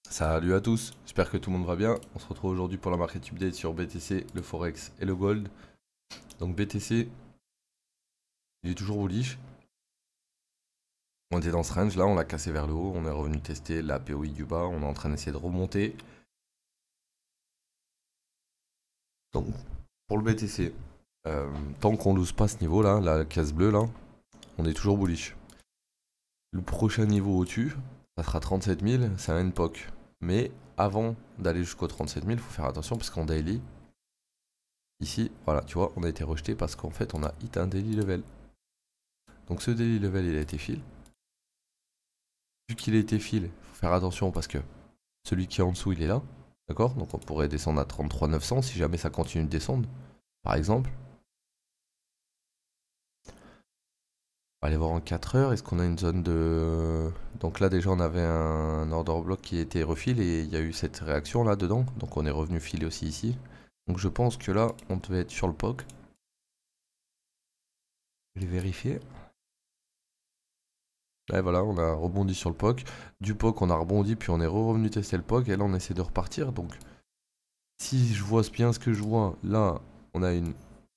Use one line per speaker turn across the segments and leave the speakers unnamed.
Salut à tous, j'espère que tout le monde va bien. On se retrouve aujourd'hui pour la market update sur BTC, le Forex et le Gold. Donc BTC, il est toujours bullish. On était dans ce range là, on l'a cassé vers le haut, on est revenu tester la POI du bas, on est en train d'essayer de remonter. Donc pour le BTC, tant qu'on lose pas ce niveau là, la case bleue là, on est toujours bullish. Le prochain niveau au-dessus, ça sera 37 000, c'est un NPOC. Mais avant d'aller jusqu'au 37 000, il faut faire attention parce qu'en daily, ici, voilà, tu vois, on a été rejeté parce qu'en fait, on a hit un daily level. Donc ce daily level, il a été fill. Vu qu'il a été fill, il faut faire attention parce que celui qui est en dessous, il est là. D'accord? Donc on pourrait descendre à 33 900 si jamais ça continue de descendre. Par exemple. On va aller voir en 4 heures. Est-ce qu'on a une zone de... Donc là déjà on avait un order block qui était refill et il y a eu cette réaction là dedans. Donc on est revenu filer aussi ici. Donc je pense que là on devait être sur le POC. Je vais vérifier. Et voilà, on a rebondi sur le POC. Du POC, on a rebondi, puis on est revenu tester le POC. Et là, on essaie de repartir. Donc, si je vois bien ce que je vois, là, on a une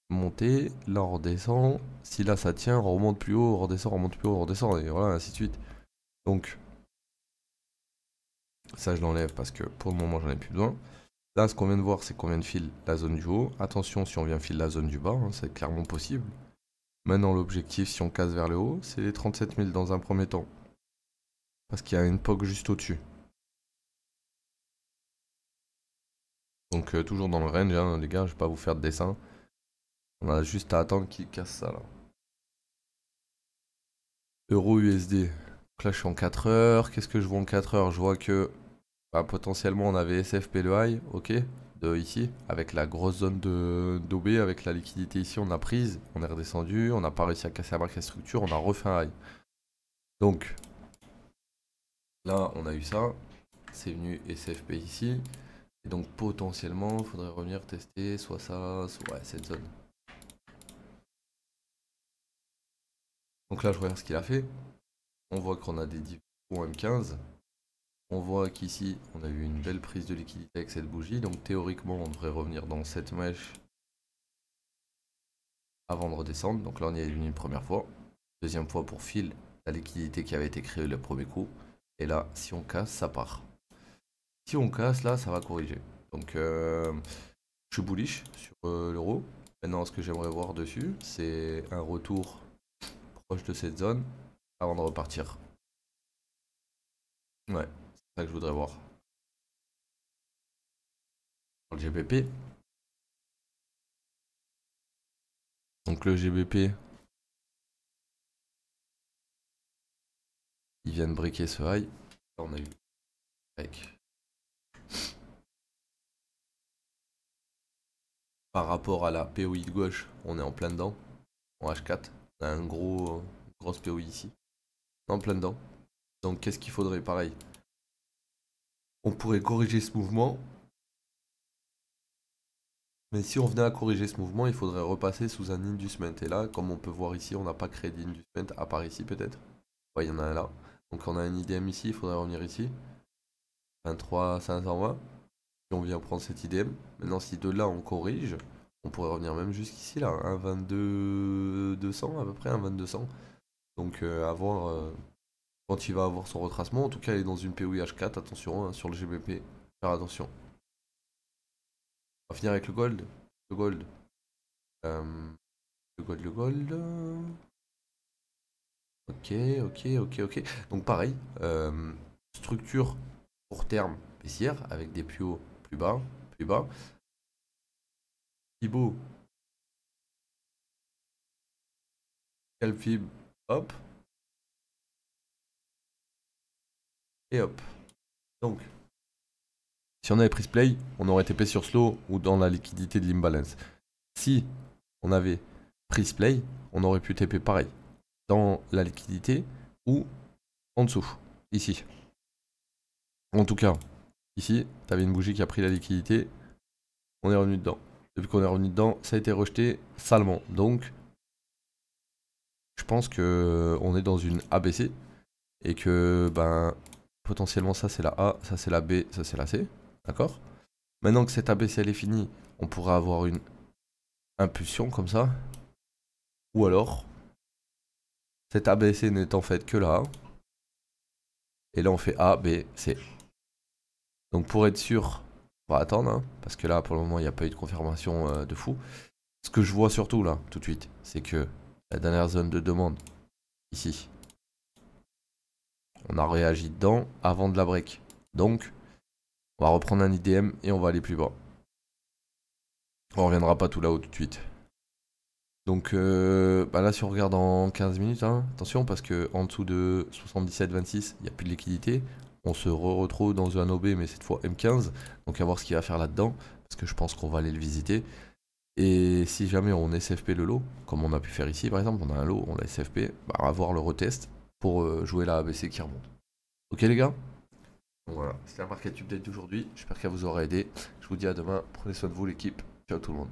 montée. Là, on redescend. Si là, ça tient, on remonte plus haut, on redescend, on remonte plus haut, on redescend. Et voilà, ainsi de suite. Donc, ça, je l'enlève parce que pour le moment, j'en ai plus besoin. Là, ce qu'on vient de voir, c'est qu'on vient de filer la zone du haut. Attention, si on vient filer la zone du bas, hein, c'est clairement possible. Maintenant, l'objectif, si on casse vers le haut, c'est les 37 000 dans un premier temps. Parce qu'il y a une POC juste au-dessus. Donc toujours dans le range, hein, les gars, je vais pas vous faire de dessin. On a juste à attendre qu'il casse ça là. Euro USD. Donc là je suis en 4 heures. Qu'est-ce que je vois en 4 heures? Je vois que bah, potentiellement on avait SFP le high, ok, de ici, avec la grosse zone d'OB, avec la liquidité ici, on a prise, on est redescendu, on n'a pas réussi à casser la marque structure, on a refait un high. Donc là on a eu ça, c'est venu SFP ici. Et donc potentiellement il faudrait revenir tester soit ça, soit ouais, cette zone. Donc là je regarde ce qu'il a fait. On voit qu'on a des dips au M15. On voit qu'ici on a eu une belle prise de liquidité avec cette bougie. Donc théoriquement on devrait revenir dans cette mèche avant de redescendre. Donc là on y est venu une première fois. Deuxième fois pour fill la liquidité qui avait été créée le premier coup. Et là si on casse ça part. Si on casse là ça va corriger. Donc je suis bullish sur l'euro. Maintenant ce que j'aimerais voir dessus c'est un retour proche de cette zone avant de repartir. Ouais, c'est ça que je voudrais voir. Pour le GBP. Donc le GBP, ils viennent briquer ce high. Là on a eu avec. Par rapport à la POI de gauche, on est en plein dedans. En H4, on a un grosse POI ici. En plein dedans. Donc qu'est-ce qu'il faudrait pareil? On pourrait corriger ce mouvement. Mais si on venait à corriger ce mouvement, il faudrait repasser sous un inducement. Et là, comme on peut voir ici, on n'a pas créé d'inducement, à part ici peut-être. Ouais, il y en a un là. Donc on a un IDM ici, il faudrait revenir ici. 23 520. Si on vient prendre cet IDM. Maintenant, si de là on corrige, on pourrait revenir même jusqu'ici là. 1,22 200 à peu près, 1,22 200. Donc à voir quand il va avoir son retracement. En tout cas, il est dans une POI H4. Attention hein, sur le GBP. Faire attention. On va finir avec le gold. Le gold. Le gold. Ok. Donc pareil. Structure court terme baissière avec des plus hauts, plus bas, plus bas. Thibaut. Calfib. Hop. Et hop. Donc. Si on avait pris ce play, on aurait TP sur slow ou dans la liquidité de l'imbalance. Si on avait pris ce play, on aurait pu TP pareil. Dans la liquidité ou en dessous. Ici. En tout cas, ici, tu avais une bougie qui a pris la liquidité. On est revenu dedans. Depuis qu'on est revenu dedans, ça a été rejeté salement. Donc, je pense que on est dans une ABC. Et que, ben, Potentiellement ça c'est la A, ça c'est la B, ça c'est la C. D'accord? Maintenant que cette ABC elle est finie, on pourrait avoir une impulsion comme ça. Ou alors, cette ABC n'est en fait que la A. Et là on fait A, B, C. Donc pour être sûr, on va attendre, hein, parce que là pour le moment il n'y a pas eu de confirmation de fou. Ce que je vois surtout là, tout de suite, c'est que la dernière zone de demande, ici, on a réagi dedans avant de la break. Donc, on va reprendre un IDM et on va aller plus bas. On reviendra pas tout là-haut tout de suite. Donc bah là si on regarde en 15 minutes, hein, attention parce que en dessous de 77,26, il n'y a plus de liquidité. On se retrouve dans un OB mais cette fois M15. Donc à voir ce qu'il va faire là-dedans. Parce que je pense qu'on va aller le visiter. Et si jamais on SFP le lot, comme on a pu faire ici par exemple, on a un lot, on l'a SFP, bah on va voir le retest pour jouer la ABC qui remonte. Ok les gars? Donc voilà, c'était un market update d'aujourd'hui. J'espère qu'elle vous aura aidé. Je vous dis à demain. Prenez soin de vous l'équipe. Ciao tout le monde.